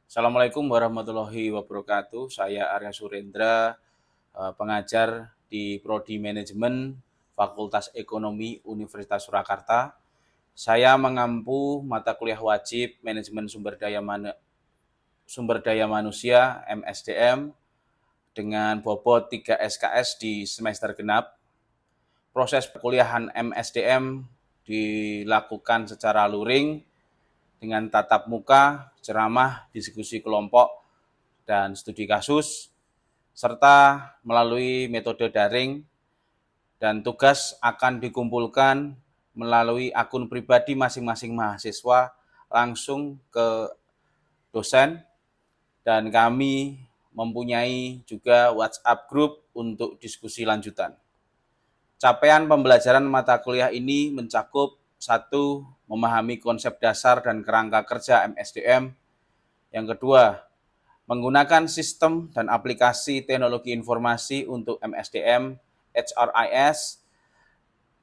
Assalamualaikum warahmatullahi wabarakatuh. Saya Arya Surendra, pengajar di Prodi Manajemen Fakultas Ekonomi Universitas Surakarta. Saya mengampu mata kuliah wajib Manajemen Sumber Daya Manusia (MSDM) dengan bobot 3 SKS di semester genap. Proses perkuliahan MSDM dilakukan secara luring dengan tatap muka, ceramah, diskusi kelompok, dan studi kasus, serta melalui metode daring, dan tugas akan dikumpulkan melalui akun pribadi masing-masing mahasiswa langsung ke dosen, dan kami mempunyai juga WhatsApp group untuk diskusi lanjutan. Capaian pembelajaran mata kuliah ini mencakup 1. Memahami konsep dasar dan kerangka kerja MSDM. Yang kedua, menggunakan sistem dan aplikasi teknologi informasi untuk MSDM, HRIS.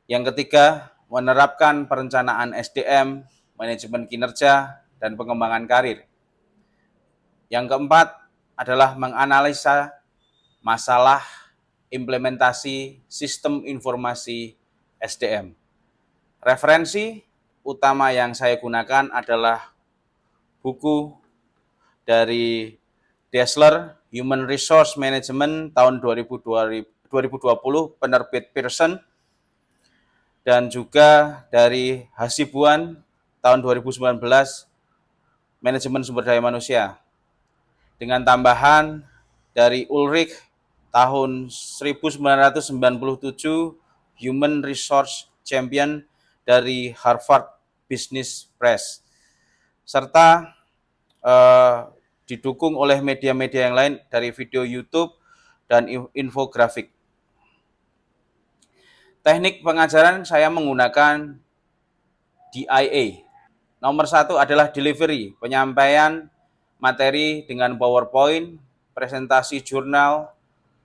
Yang ketiga, menerapkan perencanaan SDM, manajemen kinerja, dan pengembangan karir. Yang keempat adalah menganalisa masalah implementasi sistem informasi SDM. Referensi utama yang saya gunakan adalah buku dari Dassler, Human Resource Management tahun 2020, penerbit Pearson, dan juga dari Hasibuan tahun 2019, Manajemen Sumber Daya Manusia. Dengan tambahan dari Ulrich tahun 1997, Human Resource Champion dari Harvard Business Press, serta didukung oleh media-media yang lain dari video YouTube dan infografik. Teknik pengajaran saya menggunakan DIA. Nomor 1 adalah delivery, penyampaian materi dengan PowerPoint, presentasi jurnal,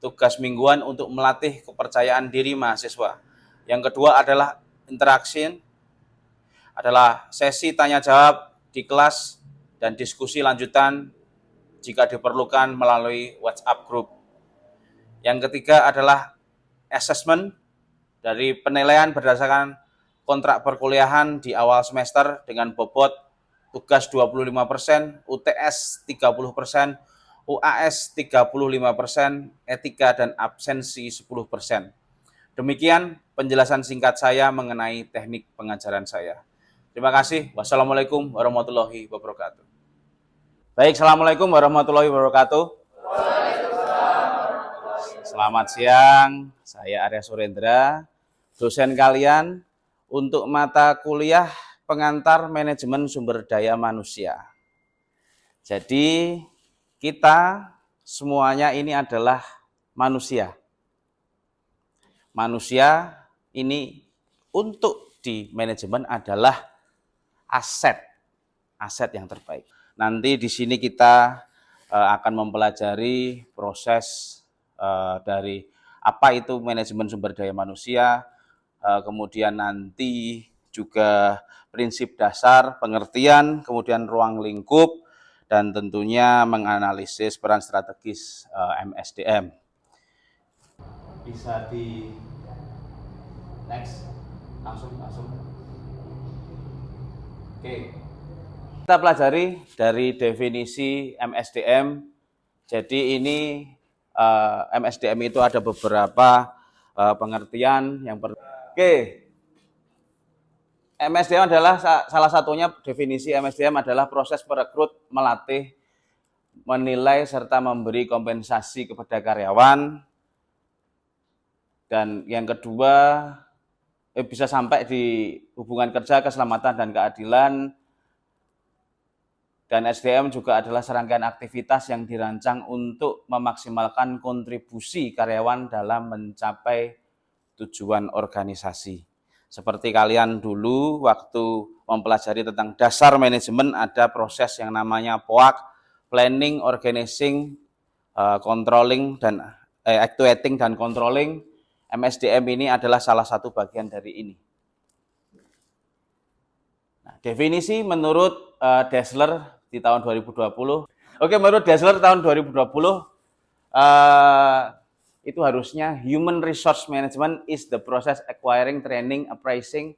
tugas mingguan untuk melatih kepercayaan diri mahasiswa. Yang kedua adalah interaction, adalah sesi tanya jawab di kelas dan diskusi lanjutan jika diperlukan melalui WhatsApp group. Yang ketiga adalah assessment, dari penilaian berdasarkan kontrak perkuliahan di awal semester dengan bobot tugas 25%, UTS 30%, UAS 35%, etika dan absensi 10%. Demikian penjelasan singkat saya mengenai teknik pengajaran saya. Terima kasih. Wassalamualaikum warahmatullahi wabarakatuh. Baik, assalamualaikum warahmatullahi wabarakatuh. Selamat siang, saya Arya Surendra, dosen kalian untuk mata kuliah pengantar manajemen sumber daya manusia. Jadi kita semuanya ini adalah manusia. Manusia ini untuk di manajemen adalah aset yang terbaik. Nanti di sini kita akan mempelajari proses dari apa itu manajemen sumber daya manusia, kemudian nanti juga prinsip dasar, pengertian, kemudian ruang lingkup, dan tentunya menganalisis peran strategis MSDM. Bisa di next, langsung. Oke. Kita pelajari dari definisi MSDM. Jadi ini MSDM itu ada beberapa pengertian. Oke. MSDM adalah salah satunya, definisi MSDM adalah proses merekrut, melatih, menilai serta memberi kompensasi kepada karyawan. Dan yang kedua bisa sampai di hubungan kerja, keselamatan dan keadilan. Dan SDM juga adalah serangkaian aktivitas yang dirancang untuk memaksimalkan kontribusi karyawan dalam mencapai tujuan organisasi. Seperti kalian dulu waktu mempelajari tentang dasar manajemen, ada proses yang namanya POAK, Planning, Organizing, Controlling, dan Actuating dan Controlling. MSDM ini adalah salah satu bagian dari ini. Nah, definisi menurut Dassler di tahun 2020, Oke, menurut Dassler tahun 2020 itu harusnya human resource management is the process acquiring, training, appraising,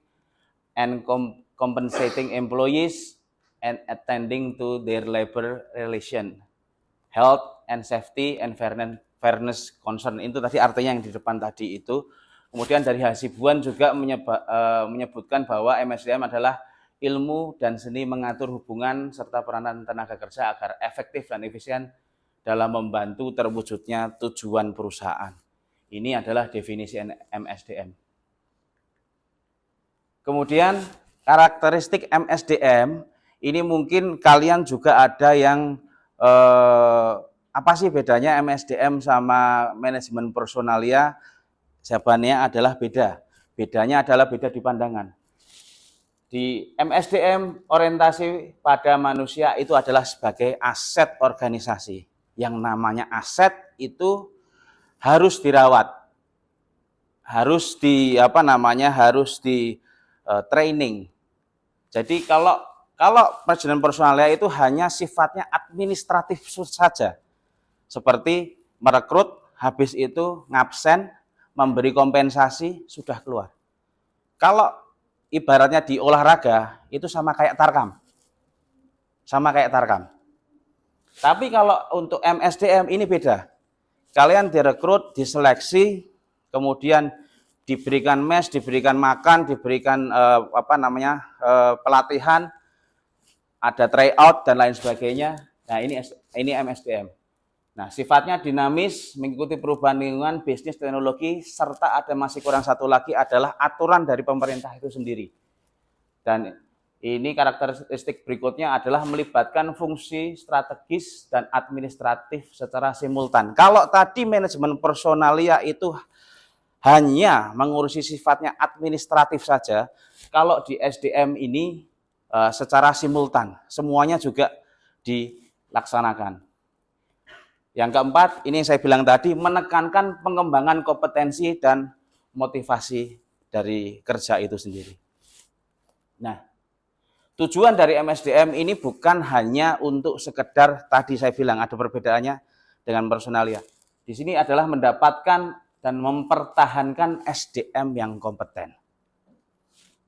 and compensating employees and attending to their labor relation, health and safety, and fairness concern. Itu tadi artinya yang di depan tadi itu. Kemudian dari Hasibuan juga menyebutkan bahwa MSDM adalah ilmu dan seni mengatur hubungan serta peranan tenaga kerja agar efektif dan efisien dalam membantu terwujudnya tujuan perusahaan. Ini adalah definisi MSDM. Kemudian karakteristik MSDM, ini mungkin kalian juga ada yang apa sih bedanya MSDM sama manajemen personalia? Jawabannya adalah beda. Bedanya adalah beda di pandangan. Di MSDM, orientasi pada manusia itu adalah sebagai aset organisasi. Yang namanya aset itu harus dirawat, harus di training. Jadi kalau manajemen personalia itu hanya sifatnya administratif saja, seperti merekrut, habis itu ngabsen, memberi kompensasi, sudah keluar. Kalau ibaratnya di olahraga itu sama kayak tarkam, Tapi kalau untuk MSDM ini beda. Kalian direkrut, diseleksi, kemudian diberikan mes, diberikan makan, diberikan pelatihan, ada tryout dan lain sebagainya. Nah, ini MSDM. Nah, sifatnya dinamis, mengikuti perubahan lingkungan, bisnis, teknologi, serta ada masih kurang satu lagi adalah aturan dari pemerintah itu sendiri. Dan ini karakteristik berikutnya adalah melibatkan fungsi strategis dan administratif secara simultan. Kalau tadi manajemen personalia itu hanya mengurusi sifatnya administratif saja, kalau di SDM ini secara simultan, semuanya juga dilaksanakan. Yang keempat, ini yang saya bilang tadi, menekankan pengembangan kompetensi dan motivasi dari kerja itu sendiri. Nah, tujuan dari MSDM ini bukan hanya untuk sekedar tadi saya bilang ada perbedaannya dengan personalia. Di sini adalah mendapatkan dan mempertahankan SDM yang kompeten.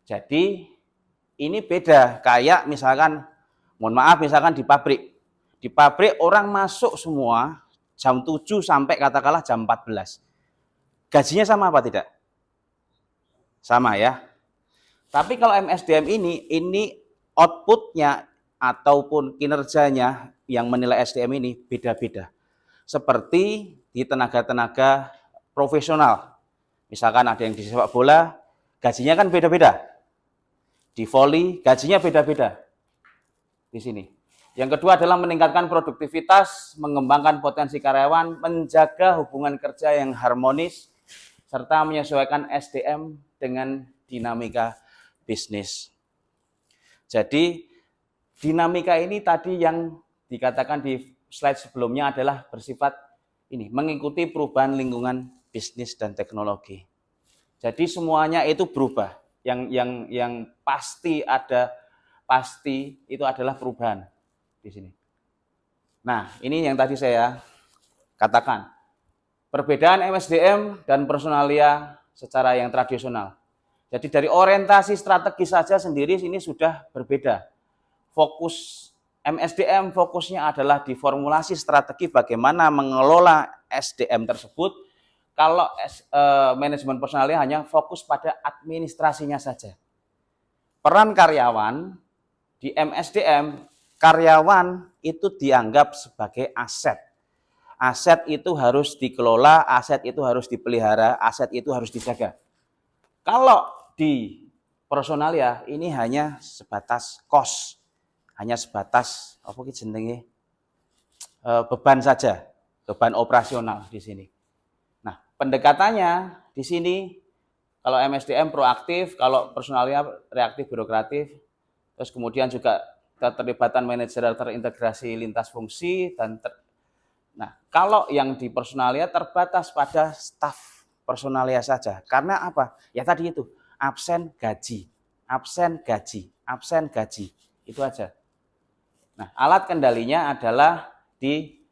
Jadi ini beda kayak misalkan, mohon maaf misalkan di pabrik. Di pabrik orang masuk semua jam 7 sampai katakanlah jam 14. Gajinya sama apa tidak? Sama ya. Tapi kalau MSDM ini outputnya ataupun kinerjanya yang menilai SDM ini beda-beda. Seperti di tenaga-tenaga profesional. Misalkan ada yang di sepak bola, gajinya kan beda-beda. Di voli, gajinya beda-beda. Di sini. Yang kedua adalah meningkatkan produktivitas, mengembangkan potensi karyawan, menjaga hubungan kerja yang harmonis, serta menyesuaikan SDM dengan dinamika bisnis. Jadi dinamika ini tadi yang dikatakan di slide sebelumnya adalah bersifat ini, mengikuti perubahan lingkungan bisnis dan teknologi. Jadi semuanya itu berubah. Yang pasti itu adalah perubahan di sini. Nah, ini yang tadi saya katakan. Perbedaan MSDM dan personalia secara yang tradisional. Jadi dari orientasi strategi saja sendiri ini sudah berbeda. Fokus MSDM fokusnya adalah di formulasi strategi bagaimana mengelola SDM tersebut. Kalau manajemen personalia hanya fokus pada administrasinya saja. Peran karyawan di MSDM, karyawan itu dianggap sebagai aset. Aset itu harus dikelola, aset itu harus dipelihara, aset itu harus dijaga. Kalau di personalia ini hanya sebatas cost, hanya sebatas beban saja, beban operasional di sini. Nah, pendekatannya di sini kalau MSDM proaktif, kalau personalia reaktif birokratif, terus kemudian juga keterlibatan manajer terintegrasi lintas fungsi Nah, kalau yang di personalia terbatas pada staf personalia saja. Karena apa? Ya tadi itu, absen gaji. Itu aja. Nah, alat kendalinya adalah di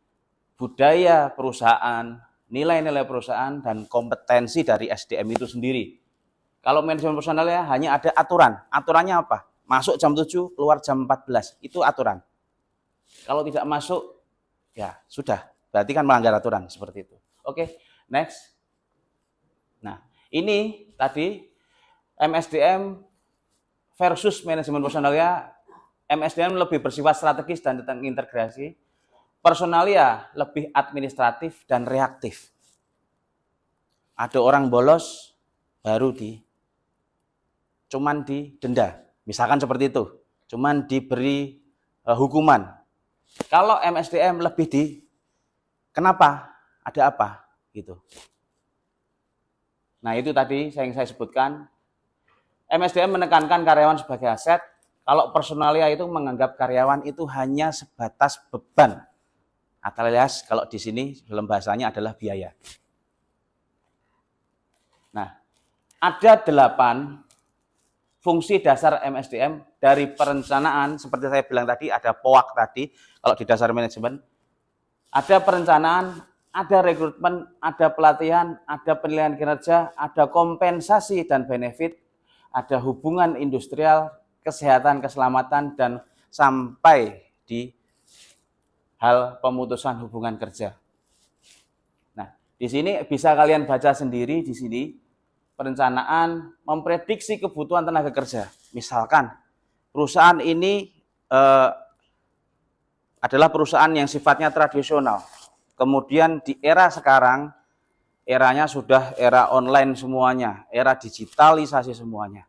budaya perusahaan, nilai-nilai perusahaan, dan kompetensi dari SDM itu sendiri. Kalau manajemen personal ya hanya ada aturan. Aturannya apa? Masuk jam 7, keluar jam 14. Itu aturan. Kalau tidak masuk, ya sudah. Berarti kan melanggar aturan seperti itu. Oke, next. Nah, ini tadi MSDM versus manajemen personalia. MSDM lebih bersifat strategis dan tentang integrasi. Personalia lebih administratif dan reaktif. Ada orang bolos, baru cuman didenda. Misalkan seperti itu. Cuman diberi hukuman. Kalau MSDM lebih kenapa? Ada apa? Gitu. Nah, itu tadi yang saya sebutkan. MSDM menekankan karyawan sebagai aset. Kalau personalia itu menganggap karyawan itu hanya sebatas beban. Alias kalau di sini dalam bahasanya adalah biaya. Nah, ada 8 fungsi dasar MSDM dari perencanaan, seperti saya bilang tadi, ada POAK tadi, kalau di dasar manajemen. Ada perencanaan, ada rekrutmen, ada pelatihan, ada penilaian kinerja, ada kompensasi dan benefit, ada hubungan industrial, kesehatan, keselamatan, dan sampai di hal pemutusan hubungan kerja. Nah, di sini bisa kalian baca sendiri di sini. Perencanaan memprediksi kebutuhan tenaga kerja. Misalkan perusahaan ini adalah perusahaan yang sifatnya tradisional. Kemudian di era sekarang, eranya sudah era online semuanya, era digitalisasi semuanya.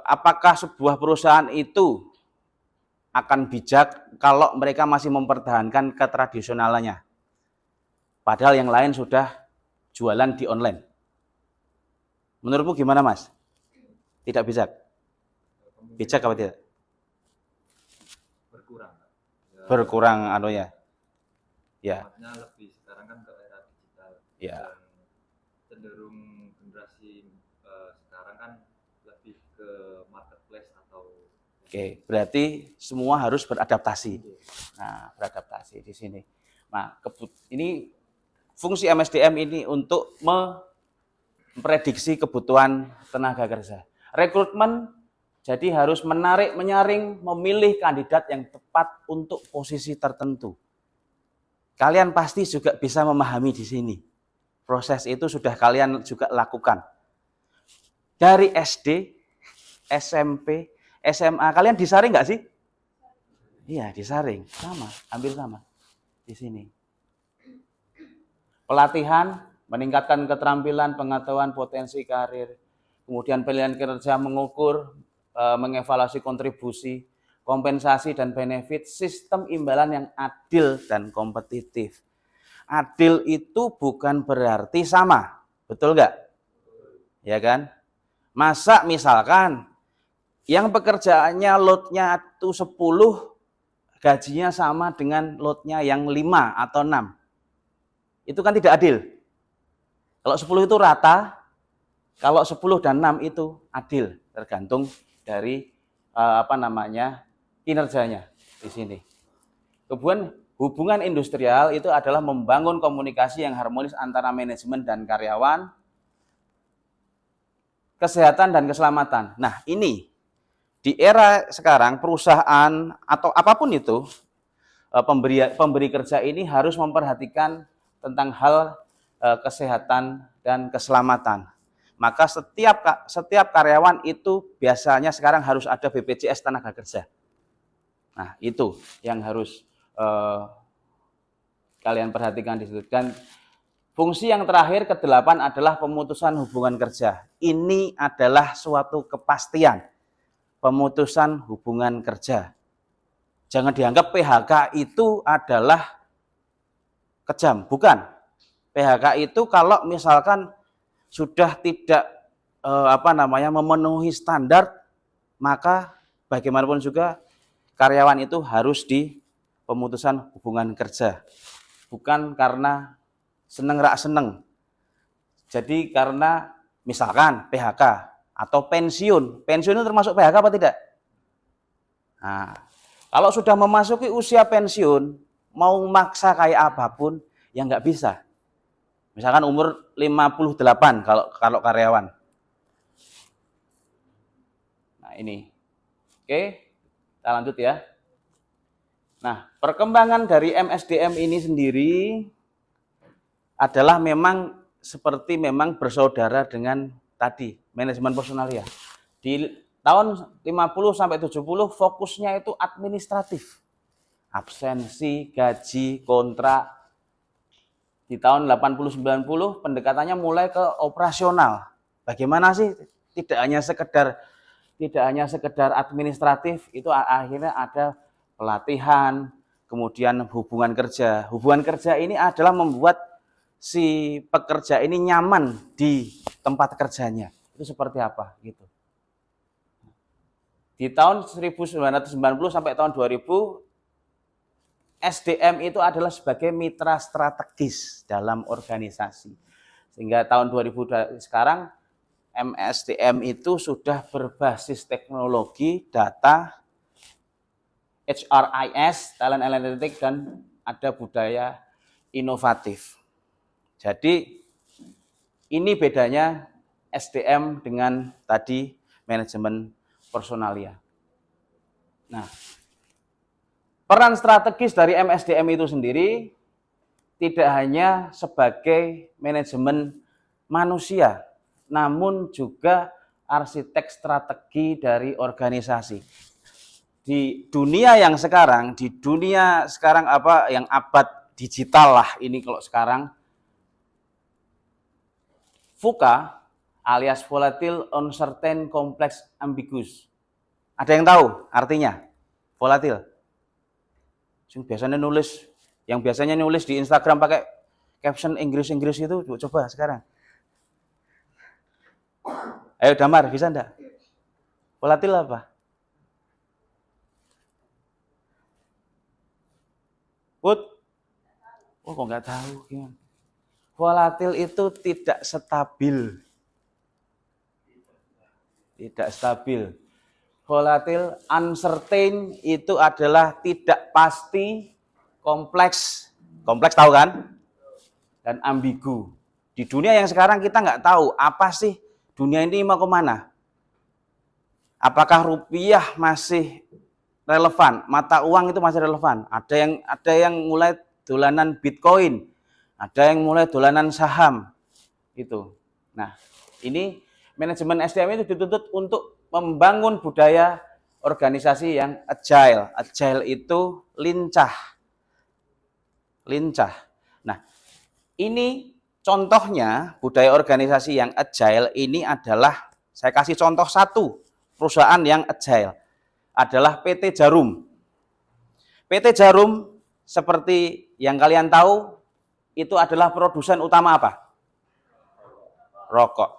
Apakah sebuah perusahaan itu akan bijak kalau mereka masih mempertahankan ketradisionalannya? Padahal yang lain sudah jualan di online. Menurutmu gimana, Mas? Tidak bijak? Bijak apa tidak? Berkurang. Berkurang ya. Ya. Lebih sekarang kan ke era digital. Ya. Dan cenderung generasi sekarang kan lebih ke marketplace atau. Oke, berarti semua harus beradaptasi. Nah, beradaptasi di sini. Nah, ini fungsi MSDM ini untuk memprediksi kebutuhan tenaga kerja. Rekrutmen jadi harus menarik, menyaring, memilih kandidat yang tepat untuk posisi tertentu. Kalian pasti juga bisa memahami di sini. Proses itu sudah kalian juga lakukan. Dari SD, SMP, SMA, kalian disaring nggak sih? Iya, disaring. Sama, hampir sama di sini. Pelatihan, meningkatkan keterampilan, pengetahuan, potensi karir. Kemudian pilihan kinerja, mengukur, mengevaluasi kontribusi, kompensasi dan benefit, sistem imbalan yang adil dan kompetitif. Adil itu bukan berarti sama, betul nggak? Ya kan? Masa misalkan yang pekerjaannya loadnya itu 10, gajinya sama dengan loadnya yang 5 atau 6. Itu kan tidak adil. Kalau 10 itu rata, kalau 10 dan 6 itu adil, tergantung dari kinerjanya di sini. Kemudian hubungan industrial itu adalah membangun komunikasi yang harmonis antara manajemen dan karyawan, kesehatan dan keselamatan. Nah, ini di era sekarang perusahaan atau apapun itu pemberi kerja ini harus memperhatikan tentang hal kesehatan dan keselamatan. Maka setiap karyawan itu biasanya sekarang harus ada BPJS tenaga kerja. Nah, itu yang harus kalian perhatikan di situ. Dan fungsi yang terakhir ke-8 adalah pemutusan hubungan kerja. Ini adalah suatu kepastian pemutusan hubungan kerja. Jangan dianggap PHK itu adalah kejam, bukan. PHK itu kalau misalkan sudah tidak memenuhi standar, maka bagaimanapun juga karyawan itu harus di pemutusan hubungan kerja. Bukan karena seneng. Jadi karena misalkan PHK atau pensiun. Pensiun itu termasuk PHK apa tidak? Nah, Kalau sudah memasuki usia pensiun, mau maksa kayak apapun, ya nggak bisa. Misalkan umur 58 kalau karyawan. Nah ini, oke, kita lanjut ya. Nah, perkembangan dari MSDM ini sendiri adalah memang seperti memang bersaudara dengan tadi, manajemen personalia. Di tahun 50 sampai 70 fokusnya itu administratif. Absensi, gaji, kontrak. Di tahun 80-90 pendekatannya mulai ke operasional. Bagaimana sih tidak hanya sekedar administratif, itu akhirnya ada pelatihan, kemudian hubungan kerja. Hubungan kerja ini adalah membuat si pekerja ini nyaman di tempat kerjanya. Itu seperti apa gitu. Di tahun 1990 sampai tahun 2000, SDM itu adalah sebagai mitra strategis dalam organisasi. Sehingga tahun 2000 sekarang MSDM itu sudah berbasis teknologi, data, HRIS, talent analytics, dan ada budaya inovatif. Jadi ini bedanya SDM dengan tadi manajemen personalia. Nah, peran strategis dari MSDM itu sendiri tidak hanya sebagai manajemen manusia, namun juga arsitek strategi dari organisasi. Di dunia sekarang yang abad digital lah ini kalau sekarang, VUCA alias volatile, uncertain, complex, ambiguous. Ada yang tahu artinya volatile? Yang biasanya nulis di Instagram pakai caption Inggris itu, coba sekarang. Ayo Damar, bisa enggak? Volatil apa? Put? Oh, kok nggak tahu gimana? Volatil itu tidak stabil. Tidak stabil. Volatil, uncertain itu adalah tidak pasti, kompleks tahu kan? Dan ambigu. Di dunia yang sekarang kita nggak tahu apa sih dunia ini mau kemana. Apakah rupiah masih relevan? Mata uang itu masih relevan? Ada yang mulai dolanan Bitcoin, ada yang mulai dolanan saham itu. Nah, ini manajemen SDM itu dituntut untuk membangun budaya organisasi yang agile. Agile itu lincah. Nah, ini contohnya budaya organisasi yang agile ini adalah, saya kasih contoh satu perusahaan yang agile, adalah PT Jarum. PT Jarum seperti yang kalian tahu itu adalah produsen utama apa? Rokok.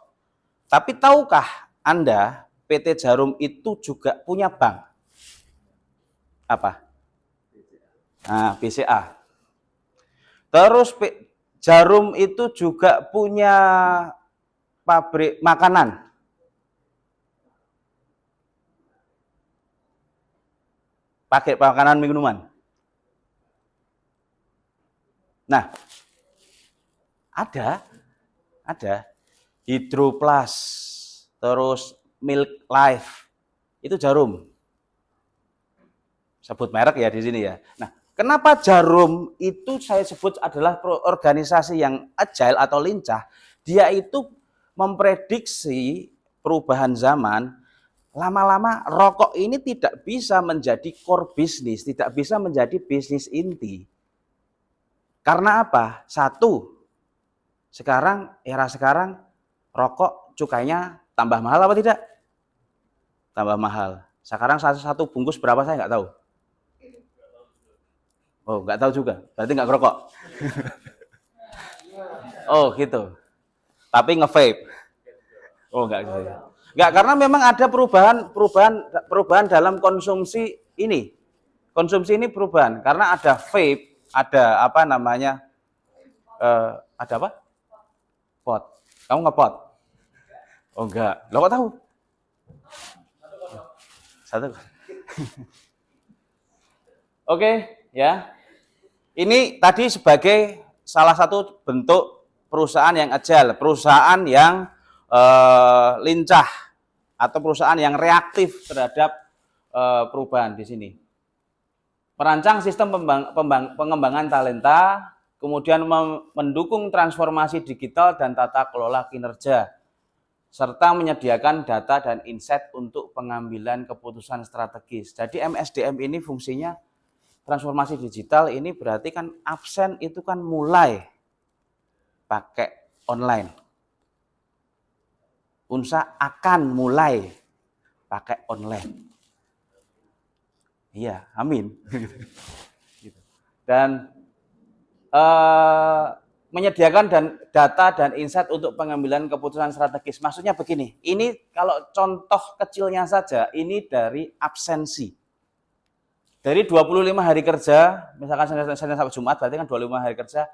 Tapi tahukah Anda PT Jarum itu juga punya bank? Apa? Nah, BCA. Terus Jarum itu juga punya pabrik makanan. Pakai makanan minuman. Nah, ada Hydroplus, terus Milk Life, itu Jarum. Sebut merek ya di sini ya. Nah, kenapa Jarum itu saya sebut adalah organisasi yang agile atau lincah? Dia itu memprediksi perubahan zaman. Lama-lama rokok ini tidak bisa menjadi core bisnis, tidak bisa menjadi bisnis inti. Karena apa? Satu, era sekarang rokok cukainya tambah mahal apa tidak? Tambah mahal. Sekarang satu bungkus berapa saya nggak tahu. Oh, nggak tahu juga. Berarti nggak ngerokok. Oh, gitu. Tapi nge-vape. Oh, nggak gitu. Nggak, karena memang ada perubahan dalam konsumsi ini. Konsumsi ini perubahan karena ada vape, ada apa namanya? Ada apa? Pot. Kamu nge-pot? Oh, enggak. Lo kok tahu? Satu. Oke, ya. Ini tadi sebagai salah satu bentuk perusahaan yang agile, perusahaan yang lincah atau perusahaan yang reaktif terhadap perubahan di sini. Merancang sistem pengembangan talenta, kemudian mendukung transformasi digital dan tata kelola kinerja, serta menyediakan data dan insight untuk pengambilan keputusan strategis. Jadi MSDM ini fungsinya transformasi digital ini berarti kan absen itu kan mulai pakai online. Unsa akan mulai pakai online. Iya, amin. Dan menyediakan data dan insight untuk pengambilan keputusan strategis. Maksudnya begini, ini kalau contoh kecilnya saja, ini dari absensi. Dari 25 hari kerja, misalkan Senin sampai Jumat, berarti kan 25 hari kerja,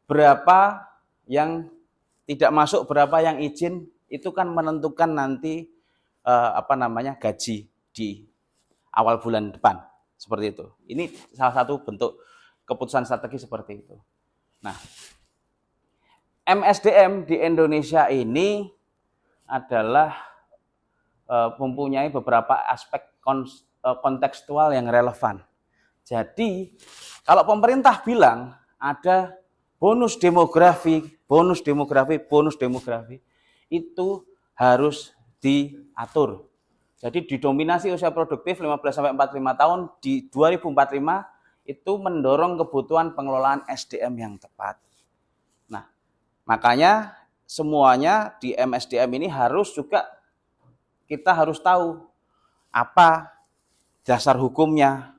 berapa yang tidak masuk, berapa yang izin, itu kan menentukan nanti gaji di awal bulan depan, seperti itu. Ini salah satu bentuk keputusan strategi seperti itu. Nah, MSDM di Indonesia ini adalah mempunyai beberapa aspek kontekstual yang relevan. Jadi, kalau pemerintah bilang ada bonus demografi, itu harus diatur. Jadi didominasi usia produktif 15 sampai 45 tahun di 2045 itu mendorong kebutuhan pengelolaan SDM yang tepat. Nah, makanya semuanya di MSDM ini kita harus tahu apa dasar hukumnya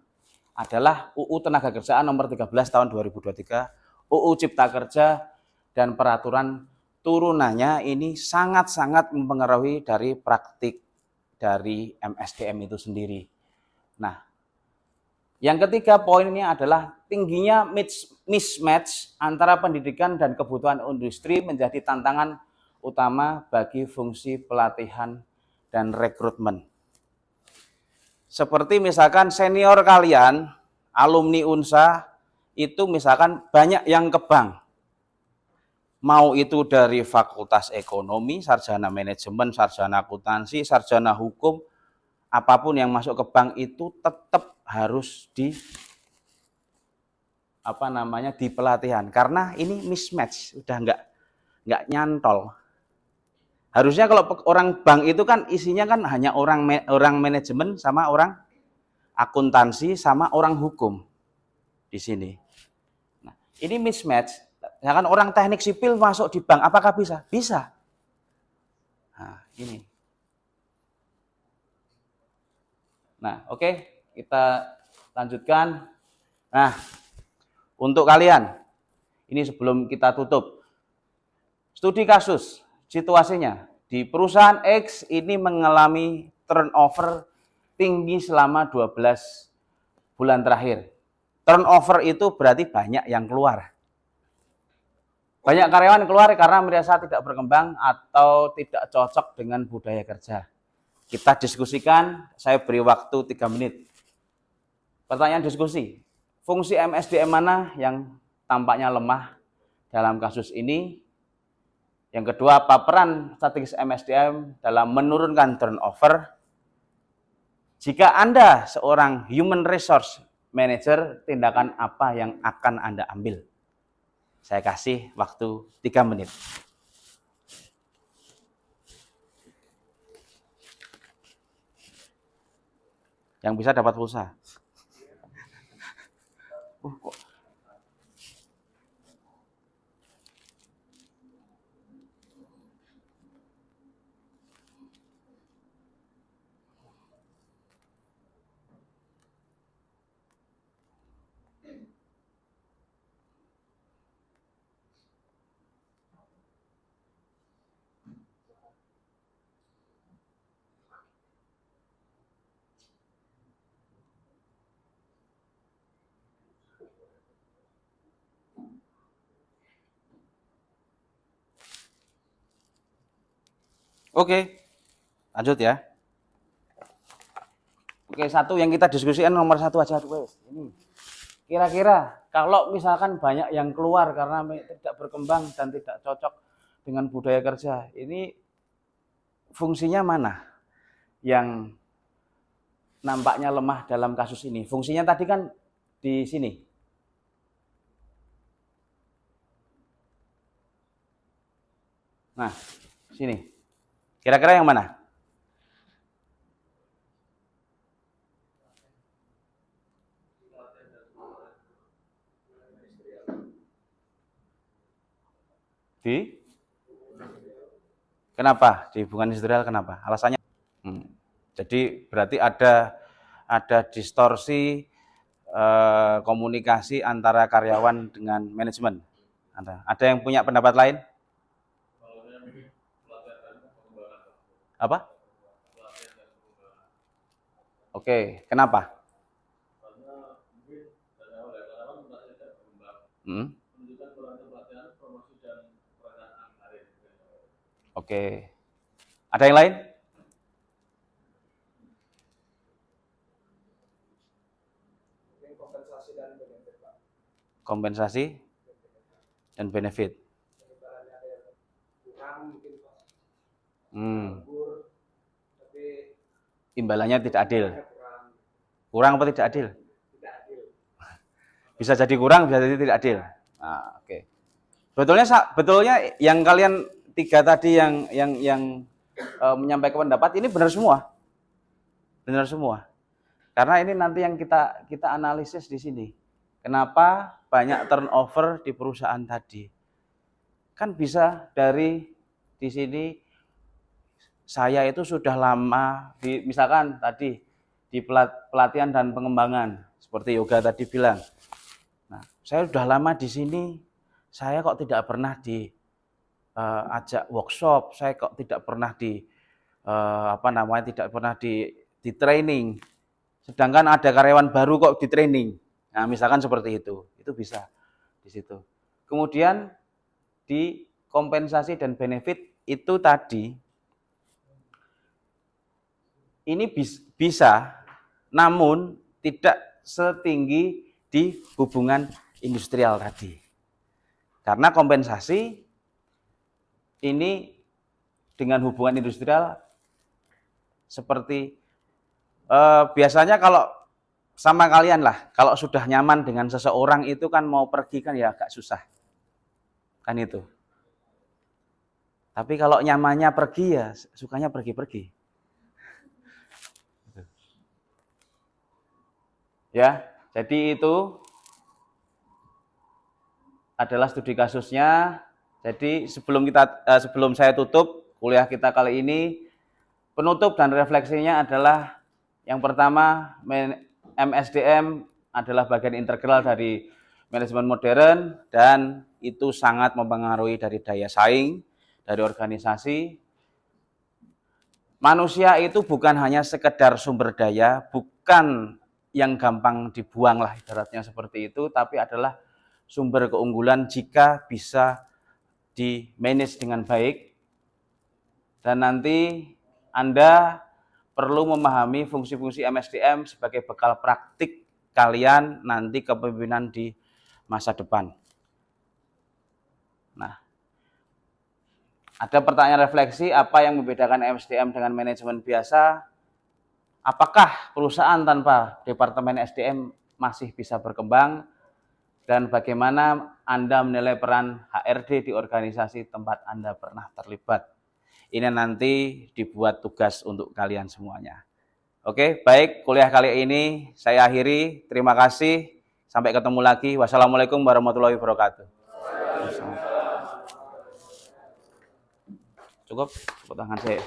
adalah UU Tenaga Kerjaan nomor 13 tahun 2023, UU Cipta Kerja, dan peraturan turunannya ini sangat-sangat mempengaruhi dari praktik dari MSDM itu sendiri. Nah, yang ketiga poinnya adalah tingginya mismatch antara pendidikan dan kebutuhan industri menjadi tantangan utama bagi fungsi pelatihan dan rekrutmen. Seperti misalkan senior kalian, alumni UNSA, itu misalkan banyak yang ke bank. Mau itu dari fakultas ekonomi, sarjana manajemen, sarjana akuntansi, sarjana hukum, apapun yang masuk ke bank itu tetap harus di pelatihan. Karena ini mismatch, udah nggak nyantol. Harusnya kalau orang bank itu kan isinya kan hanya orang manajemen sama orang akuntansi sama orang hukum di sini. Nah, ini mismatch. Misalkan orang teknik sipil masuk di bank, apakah bisa? Bisa. Nah, ini. Nah, oke, kita lanjutkan. Nah, untuk kalian, ini sebelum kita tutup, studi kasus, situasinya di perusahaan X ini mengalami turnover tinggi selama 12 bulan terakhir. Turnover itu berarti banyak yang keluar. Banyak karyawan keluar karena merasa tidak berkembang atau tidak cocok dengan budaya kerja. Kita diskusikan, saya beri waktu 3 menit. Pertanyaan diskusi, fungsi MSDM mana yang tampaknya lemah dalam kasus ini? Yang kedua, apa peran strategis MSDM dalam menurunkan turnover? Jika Anda seorang human resource manager, tindakan apa yang akan Anda ambil? Saya kasih waktu 3 menit. Yang bisa dapat pulsa. Oke, lanjut ya. Oke, satu yang kita diskusikan nomor satu aja tuh. Ini kira-kira kalau misalkan banyak yang keluar karena tidak berkembang dan tidak cocok dengan budaya kerja, ini fungsinya mana yang nampaknya lemah dalam kasus ini? Fungsinya tadi kan di sini. Nah, sini. Kira-kira yang mana? Di? Kenapa? Di hubungan industrial kenapa? Alasannya? Jadi berarti ada distorsi komunikasi antara karyawan dengan manajemen. Ada yang punya pendapat lain? Apa? Oke, kenapa? Oke. Ada yang lain? Kompensasi dan benefit. Imbalannya tidak adil. Kurang apa tidak adil? Bisa jadi kurang, bisa jadi tidak adil. Nah, oke. Betulnya yang kalian tiga tadi yang menyampaikan pendapat ini benar semua. Benar semua. Karena ini nanti yang kita analisis di sini. Kenapa banyak turnover di perusahaan tadi? Kan bisa dari di sini saya itu sudah lama misalkan tadi di pelatihan dan pengembangan seperti Yoga tadi bilang. Nah, saya sudah lama di sini, saya kok tidak pernah diajak workshop, saya kok tidak pernah tidak pernah di training. Sedangkan ada karyawan baru kok di training. Nah, misalkan seperti itu bisa di situ. Kemudian di kompensasi dan benefit itu tadi, ini bisa, namun tidak setinggi di hubungan industrial tadi. Karena kompensasi ini dengan hubungan industrial seperti biasanya kalau sama kalian lah, kalau sudah nyaman dengan seseorang itu kan mau pergi kan ya agak susah. Kan itu. Tapi kalau nyamannya pergi ya sukanya pergi-pergi. Ya, jadi itu adalah studi kasusnya. Jadi sebelum saya tutup kuliah kita kali ini, penutup dan refleksinya adalah yang pertama, MSDM adalah bagian integral dari manajemen modern dan itu sangat mempengaruhi dari daya saing dari organisasi. Manusia itu bukan hanya sekedar sumber daya, bukan yang gampang dibuang lah ibaratnya seperti itu, tapi adalah sumber keunggulan jika bisa di-manage dengan baik. Dan nanti Anda perlu memahami fungsi-fungsi MSDM sebagai bekal praktik kalian nanti kepemimpinan di masa depan. Nah, ada pertanyaan refleksi, apa yang membedakan MSDM dengan manajemen biasa? Apakah perusahaan tanpa departemen SDM masih bisa berkembang? Dan bagaimana Anda menilai peran HRD di organisasi tempat Anda pernah terlibat? Ini nanti dibuat tugas untuk kalian semuanya. Oke, baik, kuliah kali ini saya akhiri. Terima kasih. Sampai ketemu lagi. Wassalamualaikum warahmatullahi wabarakatuh. Cukup, tepuk tangan saya.